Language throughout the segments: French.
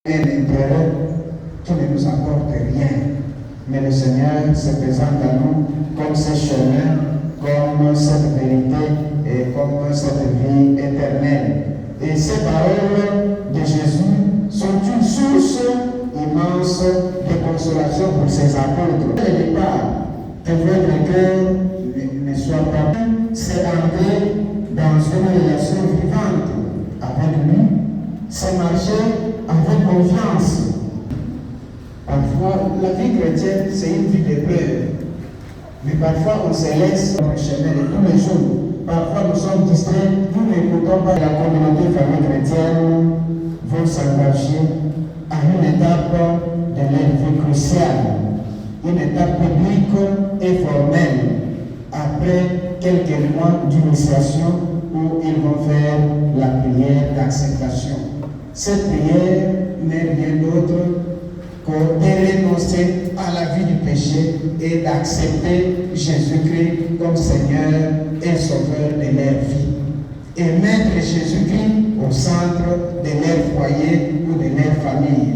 un intérêt qui ne nous apporte rien. Mais le Seigneur se présente à nous comme ce chemin, comme cette vérité et comme cette vie éternelle. Et ces paroles de Jésus sont une source immense de consolation pour ses apôtres. Au départ, que votre cœur ne soit pas, c'est entrer dans une relation vivante avec lui, c'est marcher avec confiance. Parfois, la vie chrétienne, c'est une vie d'épreuve. Mais parfois, on se laisse dans le chemin de tous les jours. Parfois, nous sommes distraits, nous n'écoutons pas. La communauté famille chrétienne vont s'engager à une étape de leur vie cruciale, une étape publique et formelle, après quelques mois d'initiation où ils vont faire la prière d'acceptation. Cette prière n'est rien d'autre que de renoncer à la vie du péché et d'accepter Jésus-Christ comme Seigneur et Sauveur de leur vie. Et mettre Jésus-Christ au centre de leur foyer ou de leur famille.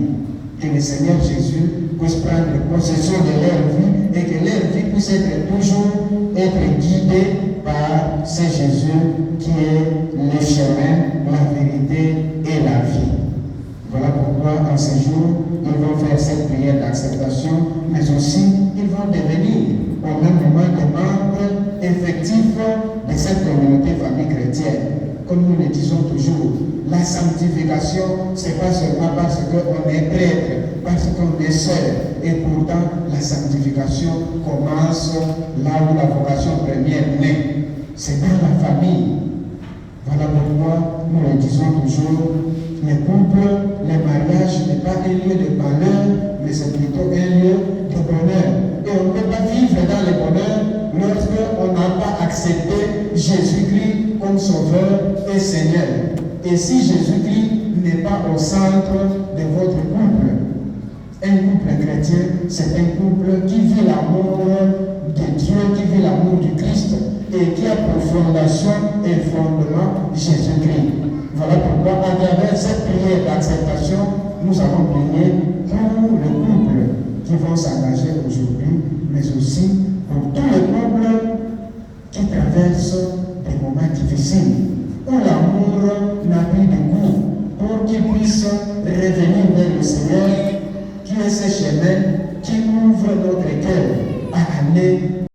Que le Seigneur Jésus puisse prendre possession de leur vie et que leur vie puisse toujours être guidée par ce Jésus qui est le chemin, la vérité et la vie. Voilà pourquoi en ce jour, ils vont faire cette prière d'acceptation, mais aussi ils vont devenir au même moment des membres effectifs de cette communauté famille chrétienne. Comme nous le disons toujours, la sanctification, ce n'est pas seulement parce qu'on est prêtre, parce qu'on est sœur. Et pourtant, la sanctification commence là où la vocation première naît. C'est dans la famille. Voilà pourquoi nous le disons toujours, les couples, les mariages n'est pas un lieu de malheur, mais c'est plutôt un lieu de bonheur. Et on ne peut pas vivre dans le bonheur lorsqu'on n'a pas accepté Jésus-Christ comme Sauveur et Seigneur. Et si Jésus-Christ n'est pas au centre de votre couple, un couple chrétien, c'est un couple qui vit l'amour de Dieu, qui vit l'amour du Christ et qui a pour fondation et fondement Jésus-Christ. Voilà pourquoi, à travers cette prière d'acceptation, nous avons prié pour le couple qui vont s'engager aujourd'hui, mais aussi pour tous les couples qui traversent des moments difficiles, où l'amour n'a plus de goût, pour qu'ils puissent revenir vers le Seigneur, qui est ce chemin qui ouvre notre cœur à aller